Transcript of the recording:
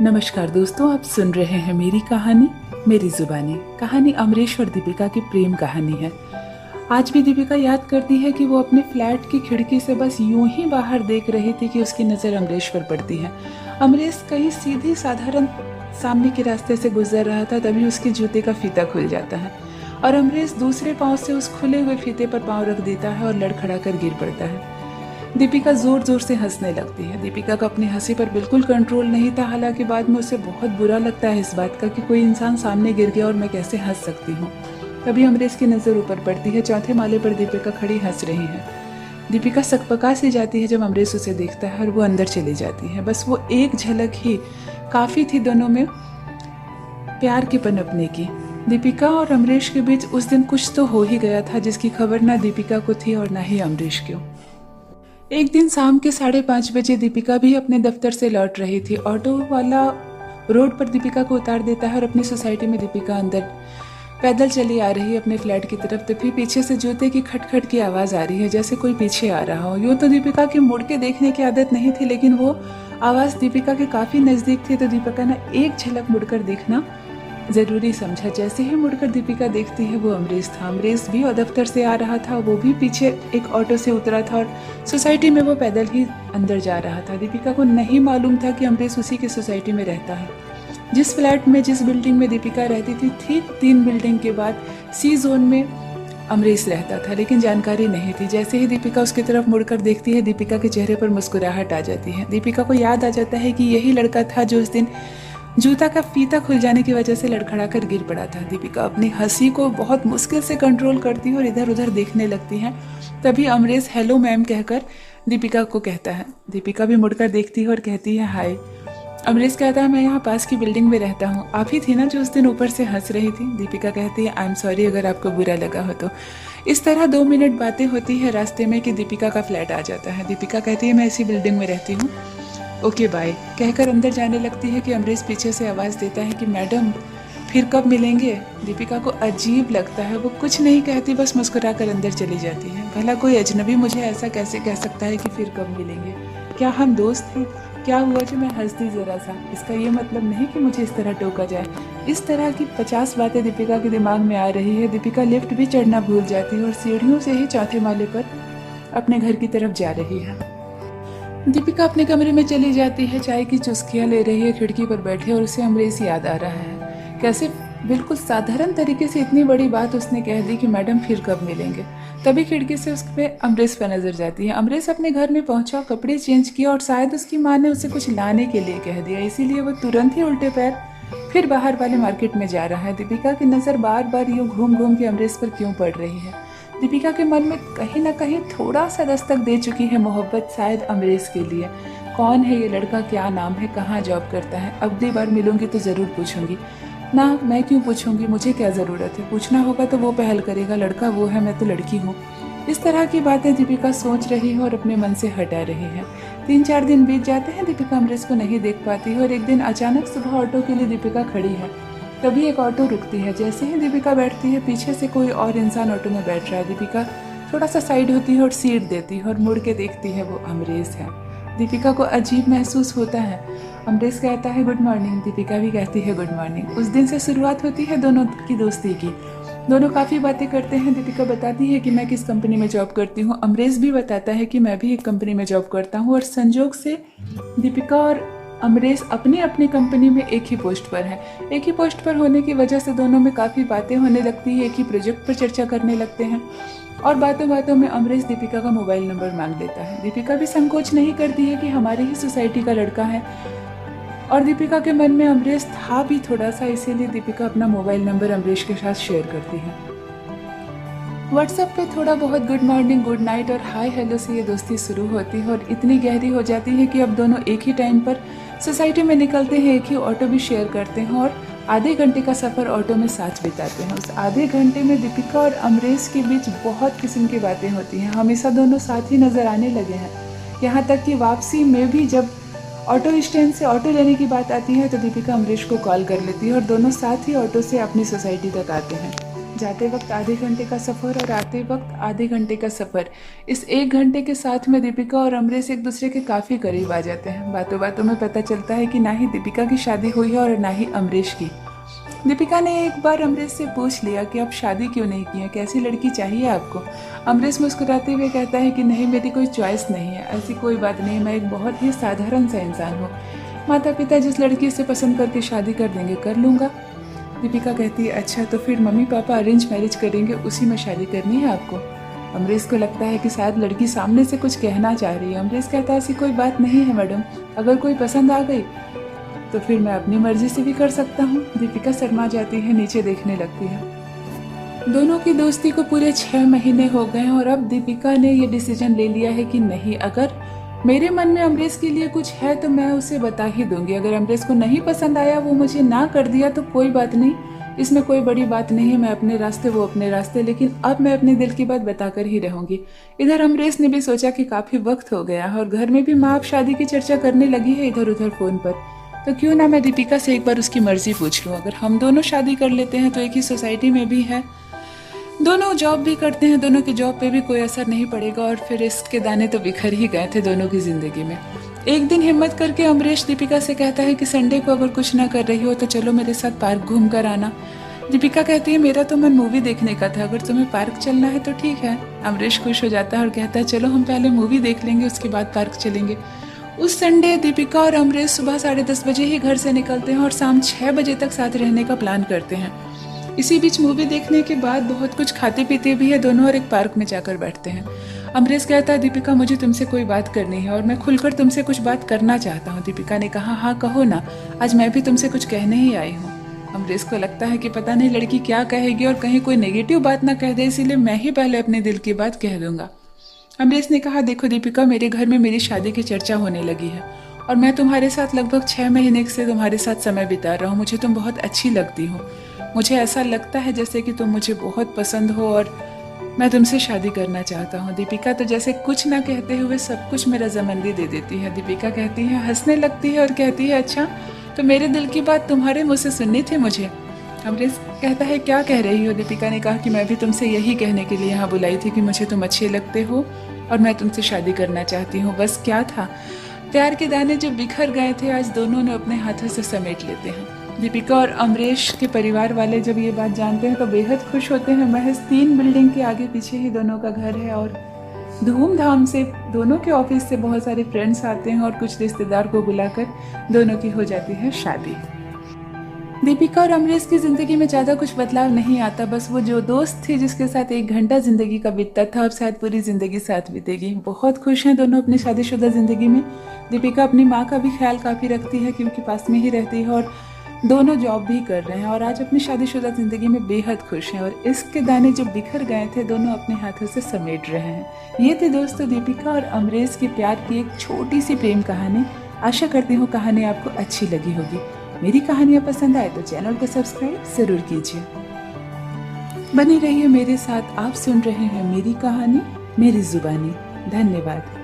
नमस्कार दोस्तों, आप सुन रहे हैं मेरी कहानी मेरी जुबानी। कहानी अमरीश और दीपिका की प्रेम कहानी है। आज भी दीपिका याद करती है कि वो अपने फ्लैट की खिड़की से बस यूं ही बाहर देख रही थी कि उसकी नज़र अमरीश पर पड़ती है। अमरीश कहीं सीधी साधारण सामने के रास्ते से गुजर रहा था, तभी उसके जूते का फीता खुल जाता है और अमरीश दूसरे पाँव से उस खुले हुए फीते पर पाँव रख देता है और लड़खड़ा कर गिर पड़ता है। दीपिका जोर जोर से हंसने लगती है। दीपिका का अपनी हंसी पर बिल्कुल कंट्रोल नहीं था, हालांकि बाद में उसे बहुत बुरा लगता है इस बात का कि कोई इंसान सामने गिर गया और मैं कैसे हंस सकती हूँ। तभी अमरीश की नज़र ऊपर पड़ती है। चौथे माले पर दीपिका खड़ी हंस रही है। दीपिका सकपका सी जाती है जब अमरीश उसे देखता है और वो अंदर चली जाती है। बस वो एक झलक ही काफ़ी थी दोनों में प्यार के पनपने की। दीपिका और अमरीश के बीच उस दिन कुछ तो हो ही गया था जिसकी खबर ना दीपिका को थी और ना ही अमरीश को। एक दिन शाम के 5:30 बजे दीपिका भी अपने दफ्तर से लौट रही थी। ऑटो वाला रोड पर दीपिका को उतार देता है और अपनी सोसाइटी में दीपिका अंदर पैदल चली आ रही है अपने फ्लैट की तरफ। तभी पीछे से जूते की खटखट की आवाज़ आ रही है, जैसे कोई पीछे आ रहा हो। यूँ तो दीपिका की मुड़ के देखने की आदत नहीं थी, लेकिन वो आवाज़ दीपिका के काफ़ी नज़दीक थी, तो दीपिका ने एक झलक मुड़कर देखना ज़रूरी समझा। जैसे ही मुड़कर दीपिका देखती है वो अमरीश था। अमरीश भी दफ्तर से आ रहा था, वो भी पीछे एक ऑटो से उतरा था और सोसाइटी में वो पैदल ही अंदर जा रहा था। दीपिका को नहीं मालूम था कि अमरीश उसी की सोसाइटी में रहता है। जिस फ्लैट में जिस बिल्डिंग में दीपिका रहती थी, ठीक 3 बिल्डिंग के बाद सी जोन में अमरीश रहता था, लेकिन जानकारी नहीं थी। जैसे ही दीपिका उसकी तरफ मुड़कर देखती है, दीपिका के चेहरे पर मुस्कुराहट आ जाती है। दीपिका को याद आ जाता है कि यही लड़का था जो उस दिन जूता का फीता खुल जाने की वजह से लड़खड़ा कर गिर पड़ा था। दीपिका अपनी हंसी को बहुत मुश्किल से कंट्रोल करती है और इधर उधर देखने लगती है। तभी अमरीश हेलो मैम कहकर दीपिका को कहता है। दीपिका भी मुड़कर देखती है और कहती है हाय। अमरीश कहता है मैं यहाँ पास की बिल्डिंग में रहता हूँ, आप ही थी ना जो उस दिन ऊपर से हंस रही थी। दीपिका कहती है आई एम सॉरी अगर आपको बुरा लगा हो तो। इस तरह 2 मिनट बातें होती है रास्ते में कि दीपिका का फ्लैट आ जाता है। दीपिका कहती है मैं इसी बिल्डिंग में रहती हूँ, ओके बाय कहकर अंदर जाने लगती है कि अमरीश पीछे से आवाज़ देता है कि मैडम फिर कब मिलेंगे। दीपिका को अजीब लगता है, वो कुछ नहीं कहती, बस मुस्कुरा कर अंदर चली जाती है। भला कोई अजनबी मुझे ऐसा कैसे कह सकता है कि फिर कब मिलेंगे? क्या हम दोस्त हैं? क्या हुआ जो मैं हंस दी ज़रा सा? इसका ये मतलब नहीं कि मुझे इस तरह टोका जाए। इस तरह की 50 बातें दीपिका के दिमाग में आ रही है। दीपिका लिफ्ट भी चढ़ना भूल जाती है और सीढ़ियों से ही चौथे माले पर अपने घर की तरफ जा रही है। दीपिका अपने कमरे में चली जाती है, चाय की चुस्कियाँ ले रही है खिड़की पर बैठे और उसे अमरीश याद आ रहा है। कैसे बिल्कुल साधारण तरीके से इतनी बड़ी बात उसने कह दी कि मैडम फिर कब मिलेंगे। तभी खिड़की से उस पर अमरीश पर नजर जाती है। अमरीश अपने घर में पहुंचा, कपड़े चेंज किए और शायद उसकी माँ ने उसे कुछ लाने के लिए कह दिया, इसीलिए वो तुरंत ही उल्टे पैर फिर बाहर वाले मार्केट में जा रहा है। दीपिका की नज़र बार बार यूँ घूम घूम के अमरीश पर क्यों पड़ रही है? दीपिका के मन में कहीं ना कहीं थोड़ा सा दस्तक दे चुकी है मोहब्बत, शायद अमरीश के लिए। कौन है ये लड़का, क्या नाम है, कहाँ जॉब करता है? अगली बार मिलूंगी तो ज़रूर पूछूंगी ना। मैं क्यों पूछूंगी, मुझे क्या ज़रूरत है? पूछना होगा तो वो पहल करेगा, लड़का वो है, मैं तो लड़की हूँ। इस तरह की बातें दीपिका सोच रही है और अपने मन से हटा रही है। 3-4 दिन बीत जाते हैं, दीपिका अमरीश को नहीं देख पाती है और एक दिन अचानक सुबह ऑटो के लिए दीपिका खड़ी है। तभी एक ऑटो रुकती है। जैसे ही दीपिका बैठती है, पीछे से कोई और इंसान ऑटो में बैठ रहा है। दीपिका थोड़ा सा साइड होती है और सीट देती है और मुड़ के देखती है, वो अमरीश है। दीपिका को अजीब महसूस होता है। अमरीश कहता है गुड मॉर्निंग, दीपिका भी कहती है गुड मॉर्निंग। उस दिन से शुरुआत होती है दोनों की दोस्ती की। दोनों काफ़ी बातें करते हैं। दीपिका बताती है कि मैं किस कंपनी में जॉब करती हूँ। अमरीश भी बताता है कि मैं भी एक कंपनी में जॉब करता हूँ और संजोग से दीपिका और अमरीश अपनी अपनी कंपनी में एक ही पोस्ट पर है। एक ही पोस्ट पर होने की वजह से दोनों में काफ़ी बातें होने लगती है। एक ही प्रोजेक्ट पर चर्चा करने लगते हैं और बातों बातों में अमरीश दीपिका का मोबाइल नंबर मांग लेता है। दीपिका भी संकोच नहीं करती है कि हमारी ही सोसाइटी का लड़का है और दीपिका के मन में अमरीश था भी थोड़ा सा, इसीलिए दीपिका अपना मोबाइल नंबर अमरीश के साथ शेयर करती है। व्हाट्सएप पे थोड़ा बहुत गुड मॉर्निंग, गुड नाइट और हाय हेलो से ये दोस्ती शुरू होती है और इतनी गहरी हो जाती है कि अब दोनों एक ही टाइम पर सोसाइटी में निकलते हैं, एक ही ऑटो भी शेयर करते हैं और आधे घंटे का सफ़र ऑटो में साथ बिताते हैं। उस आधे घंटे में दीपिका और अमरीश के बीच बहुत किस्म की बातें होती हैं। हमेशा दोनों साथ ही नज़र आने लगे हैं। यहाँ तक कि वापसी में भी जब ऑटो स्टैंड से ऑटो लेने की बात आती है तो दीपिका अमरीश को कॉल कर लेती है और दोनों साथ ही ऑटो से अपनी सोसाइटी तक आते हैं। जाते वक्त आधे घंटे का सफ़र और आते वक्त आधे घंटे का सफ़र। इस 1 घंटे के साथ में दीपिका और अमरीश एक दूसरे के काफ़ी करीब आ जाते हैं। बातों बातों में पता चलता है कि ना ही दीपिका की शादी हुई है और ना ही अमरीश की। दीपिका ने एक बार अमरीश से पूछ लिया कि आप शादी क्यों नहीं की है, कैसी लड़की चाहिए आपको। अमरीश मुस्कुराते हुए कहता है कि नहीं, मेरी कोई चॉइस नहीं है, ऐसी कोई बात नहीं, मैं एक बहुत ही साधारण सा इंसान हूँ। माता पिता जिस लड़की से पसंद करके शादी कर देंगे कर लूँगा। दीपिका कहती है अच्छा, तो फिर मम्मी पापा अरेंज मैरिज करेंगे, उसी में शादी करनी है आपको। अमरीश को लगता है कि शायद लड़की सामने से कुछ कहना चाह रही है। अमरीश कहता है ऐसी कोई बात नहीं है मैडम, अगर कोई पसंद आ गई तो फिर मैं अपनी मर्जी से भी कर सकता हूँ। दीपिका शर्मा जाती है, नीचे देखने लगती है। दोनों की दोस्ती को पूरे 6 महीने हो गए और अब दीपिका ने ये डिसीजन ले लिया है कि नहीं, अगर मेरे मन में अमरीश के लिए कुछ है तो मैं उसे बता ही दूंगी। अगर अमरीश को नहीं पसंद आया, वो मुझे ना कर दिया तो कोई बात नहीं, इसमें कोई बड़ी बात नहीं है। मैं अपने रास्ते, वो अपने रास्ते, लेकिन अब मैं अपने दिल की बात बताकर ही रहूंगी। इधर अमरीश ने भी सोचा कि काफ़ी वक्त हो गया और घर में भी माँ अब शादी की चर्चा करने लगी है इधर उधर फ़ोन पर, तो क्यों ना मैं दीपिका से एक बार उसकी मर्जी पूछ लूँ। अगर हम दोनों शादी कर लेते हैं तो एक ही सोसाइटी में भी है, दोनों जॉब भी करते हैं, दोनों की जॉब पे भी कोई असर नहीं पड़ेगा और फिर इसके दाने तो बिखर ही गए थे दोनों की ज़िंदगी में। एक दिन हिम्मत करके अमरीश दीपिका से कहता है कि संडे को अगर कुछ ना कर रही हो तो चलो मेरे साथ पार्क घूम कर आना। दीपिका कहती है मेरा तो मन मूवी देखने का था, अगर तुम्हें पार्क चलना है तो ठीक है। अमरीश खुश हो जाता है और कहता है चलो हम पहले मूवी देख लेंगे, उसके बाद पार्क चलेंगे। उस संडे दीपिका और अमरीश सुबह 10:30 बजे ही घर से निकलते हैं और शाम 6 बजे तक साथ रहने का प्लान करते हैं। इसी बीच मूवी देखने के बाद बहुत कुछ खाते पीते भी है दोनों और एक पार्क में जाकर बैठते हैं। अमरीश कहता है दीपिका मुझे तुमसे कोई बात करनी है और मैं खुलकर तुमसे कुछ बात करना चाहता हूँ। दीपिका ने कहा हाँ कहो ना, आज मैं भी तुमसे कुछ कहने ही आई हूँ। अमरीश को लगता है कि पता नहीं लड़की क्या कहेगी और कहीं कोई नेगेटिव बात ना कह दे, इसीलिए मैं ही पहले अपने दिल की बात कह दूंगा। अमरीश ने कहा देखो दीपिका, मेरे घर में मेरी शादी की चर्चा होने लगी है और मैं तुम्हारे साथ लगभग 6 महीने से तुम्हारे साथ समय बिता रहा हूँ। मुझे तुम बहुत अच्छी लगती हो, मुझे ऐसा लगता है जैसे कि तुम मुझे बहुत पसंद हो और मैं तुमसे शादी करना चाहता हूँ। दीपिका तो जैसे कुछ ना कहते हुए सब कुछ में रजामंदी दे देती है। दीपिका कहती है, हंसने लगती है और कहती है अच्छा, तो मेरे दिल की बात तुम्हारे मुँह से सुननी थी मुझे। अमरीश कहता है क्या कह रही हो। दीपिका ने कहा कि मैं भी तुमसे यही कहने के लिए यहाँ बुलाई थी कि मुझे तुम अच्छे लगते हो और मैं तुमसे शादी करना चाहती हूँ। बस क्या था, प्यार के दाने जो बिखर गए थे आज दोनों ने अपने हाथों से समेट लेते हैं। दीपिका और अमरीश के परिवार वाले जब ये बात जानते हैं तो बेहद खुश होते हैं। महज 3 बिल्डिंग के आगे पीछे ही दोनों का घर है और धूमधाम से दोनों के ऑफिस से बहुत सारे फ्रेंड्स आते हैं और कुछ रिश्तेदार को बुलाकर दोनों की हो जाती है शादी। दीपिका और अमरीश की जिंदगी में ज़्यादा कुछ बदलाव नहीं आता, बस वो जो दोस्त थी जिसके साथ 1 घंटा जिंदगी का बीतता था अब शायद पूरी जिंदगी साथ बीतेगी। बहुत खुश हैं दोनों अपनी शादीशुदा जिंदगी में। दीपिका अपनी माँ का भी ख्याल काफ़ी रखती है क्योंकि पास में ही रहती है और दोनों जॉब भी कर रहे हैं और आज अपनी शादीशुदा जिंदगी में बेहद खुश हैं और इसके दाने जो बिखर गए थे दोनों अपने हाथों से समेट रहे हैं। ये थी दोस्तों दीपिका और अमरीश के प्यार की एक छोटी सी प्रेम कहानी। आशा करती हूँ कहानी आपको अच्छी लगी होगी। मेरी कहानियाँ पसंद आए तो चैनल को सब्सक्राइब जरूर कीजिए। बनी रहिए मेरे साथ, आप सुन रहे हैं मेरी कहानी मेरी जुबानी। धन्यवाद।